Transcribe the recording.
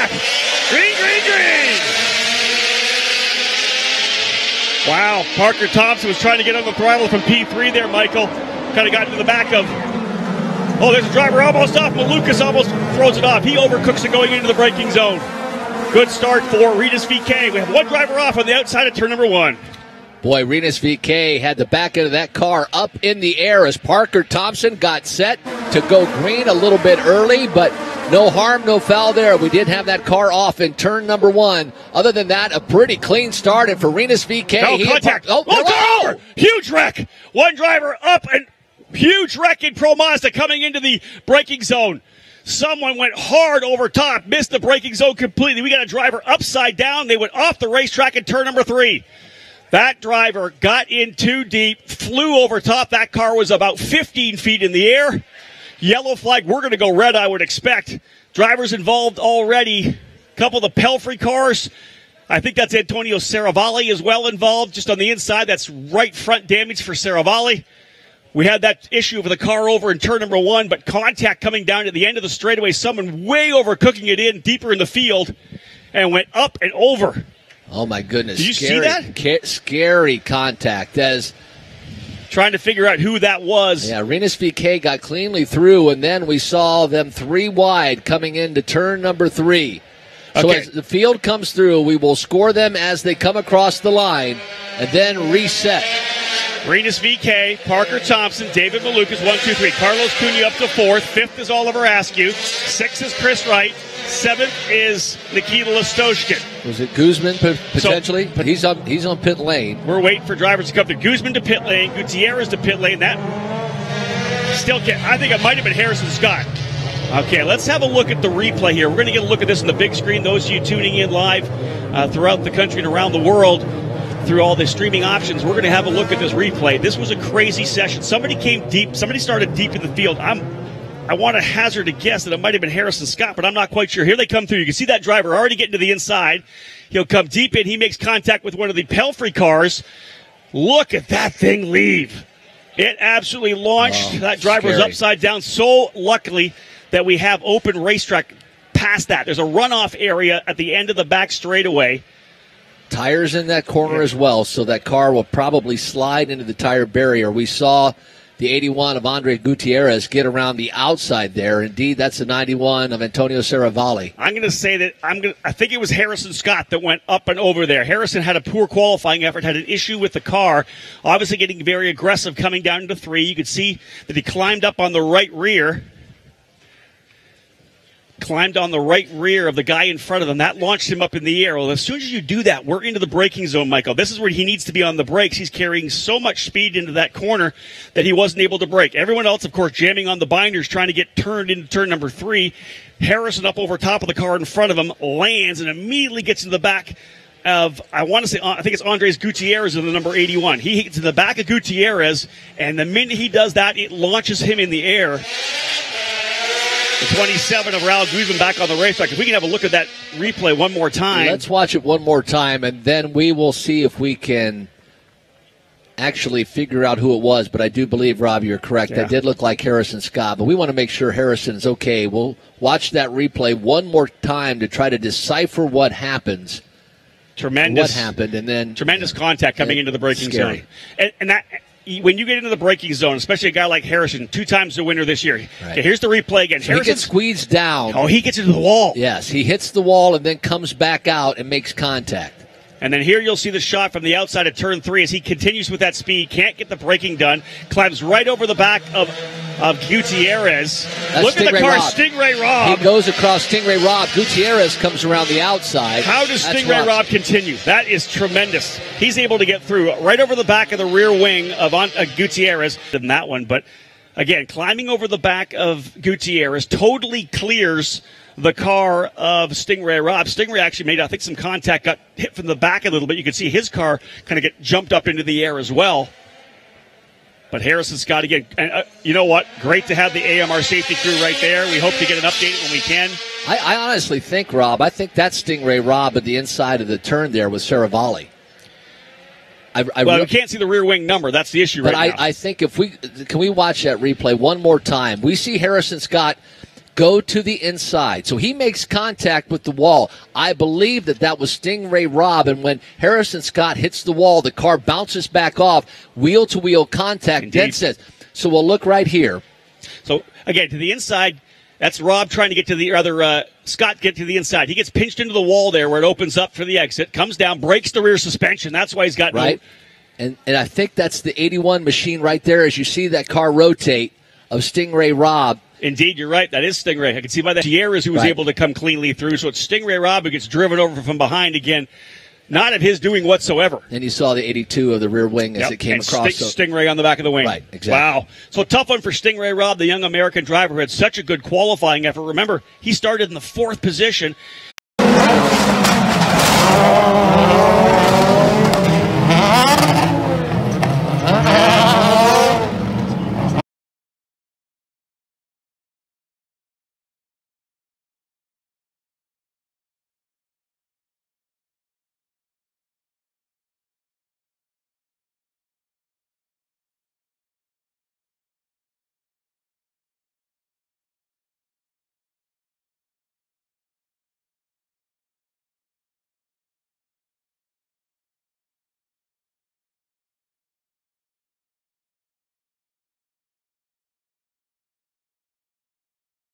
track. Green, green, green. Wow, Parker Thompson was trying to get on the throttle from P3 there, Michael. Kind of got into the back of... Oh, there's a driver almost off. Malukas almost throws it off. He overcooks it going into the braking zone. Good start for Rinus VeeKay. We have one driver off on the outside of turn number 1. Boy, Rinus VeeKay had the back end of that car up in the air as Parker Thompson got set to go green a little bit early, but no harm, no foul there. We did have that car off in turn number 1. Other than that, a pretty clean start. And for Rinus VeeKay, no contact. Over. Huge wreck. One driver up and huge wreck in Pro Mazda coming into the braking zone. Someone went hard over top, missed the braking zone completely. We got a driver upside down. They went off the racetrack in turn number 3. That driver got in too deep, flew over top. That car was about 15 feet in the air. Yellow flag. We're going to go red, I would expect. Drivers involved already. A couple of the Pelfrey cars. I think that's Antonio Saravalli as well involved. Just on the inside, that's right front damage for Saravalli. We had that issue of the car over in turn number 1, but contact coming down at the end of the straightaway. Someone way overcooking it in deeper in the field and went up and over. Oh, my goodness. Did you see that? Scary contact. As trying to figure out who that was. Yeah, Rinus VeeKay got cleanly through, and then we saw them 3 wide coming into turn number 3. So okay. As the field comes through, we will score them as they come across the line and then reset. Rinus VeeKay, Parker Thompson, David Malukas, 1, 2, 3. Carlos Cunha up to 4th. 5th is Oliver Askew. 6th is Chris Wright. 7th is Nikita Listoshkin. Was it Guzman potentially? But he's on pit lane. We're waiting for drivers to come to Guzman to pit lane, Gutierrez to pit lane. That still can't. I think it might have been Harrison Scott. Okay, let's have a look at the replay here. We're going to get a look at this on the big screen. Those of you tuning in live throughout the country and around the world through all the streaming options, we're going to have a look at this replay. This was a crazy session. Somebody came deep. Somebody started deep in the field. I want to hazard a guess that it might have been Harrison Scott, but I'm not quite sure. Here they come through. You can see that driver already getting to the inside. He'll come deep in. He makes contact with one of the Pelfrey cars. Look at that thing leave. It absolutely launched. That driver was upside down. So luckily that we have open racetrack past that. There's a runoff area at the end of the back straightaway. Tires in that corner as well, so that car will probably slide into the tire barrier. We saw the 81 of Andre Gutierrez get around the outside there. Indeed, that's the 91 of Antonio Saravalli. I'm going to say that I think it was Harrison Scott that went up and over there. Harrison had a poor qualifying effort, had an issue with the car, obviously getting very aggressive coming down into 3. You could see that he climbed up on the right rear. Climbed on the right rear of the guy in front of them. That launched him up in the air. Well, as soon as you do that, we're into the braking zone, Michael. This is where he needs to be on the brakes. He's carrying so much speed into that corner that he wasn't able to brake. Everyone else, of course, jamming on the binders, trying to get turned into turn number 3. Harrison up over top of the car in front of him, lands, and immediately gets into the back of, I think it's Andres Gutierrez in the number 81. He gets in the back of Gutierrez, and the minute he does that, it launches him in the air. The 27 of Raul Guzman back on the racetrack. If we can have a look at that replay one more time. Let's watch it one more time, and then we will see if we can actually figure out who it was. But I do believe, Rob, you're correct. Yeah. That did look like Harrison Scott, but we want to make sure Harrison's okay. We'll watch that replay one more time to try to decipher what happens. What happened, and then tremendous contact coming into the braking zone. And that, when you get into the braking zone, especially a guy like Harrison, 2 times the winner this year. Right. Okay, here's the replay again. So he gets squeezed down. Oh, he gets into the wall. Yes, he hits the wall and then comes back out and makes contact. And then here you'll see the shot from the outside of turn 3 as he continues with that speed, can't get the braking done, climbs right over the back of Gutierrez. Look at the car, Stingray Rob. He goes across Stingray Rob. Gutierrez comes around the outside. How does Stingray Rob continue? That is tremendous. He's able to get through right over the back of the rear wing of Gutierrez in that one. But again, climbing over the back of Gutierrez totally clears the car of Stingray Rob. Stingray actually made, I think, some contact, got hit from the back a little bit. You could see his car kind of get jumped up into the air as well. But Harrison Scott again, and you know what? Great to have the AMR safety crew right there. We hope to get an update when we can. I honestly think, Rob, that's Stingray Rob at the inside of the turn there with Saravalli. We can't see the rear wing number. That's the issue right now. But I think can we watch that replay one more time? We see Harrison Scott go to the inside. So he makes contact with the wall. I believe that was Stingray Robb, and when Harrison Scott hits the wall, the car bounces back off, wheel-to-wheel contact, dead set. So we'll look right here. So, again, to the inside, that's Robb trying to get to the other, Scott get to the inside. He gets pinched into the wall there where it opens up for the exit, comes down, breaks the rear suspension. That's why he's got right. And I think that's the 81 machine right there as you see that car rotate of Stingray Robb. Indeed, you're right. That is Stingray. I can see by that Sierras who was able to come cleanly through. So it's Stingray Robb who gets driven over from behind again. Not of his doing whatsoever. And you saw the 82 of the rear wing as it came across. Stingray on the back of the wing. Right, exactly. Wow. So tough one for Stingray Robb, the young American driver who had such a good qualifying effort. Remember, he started in the 4th position.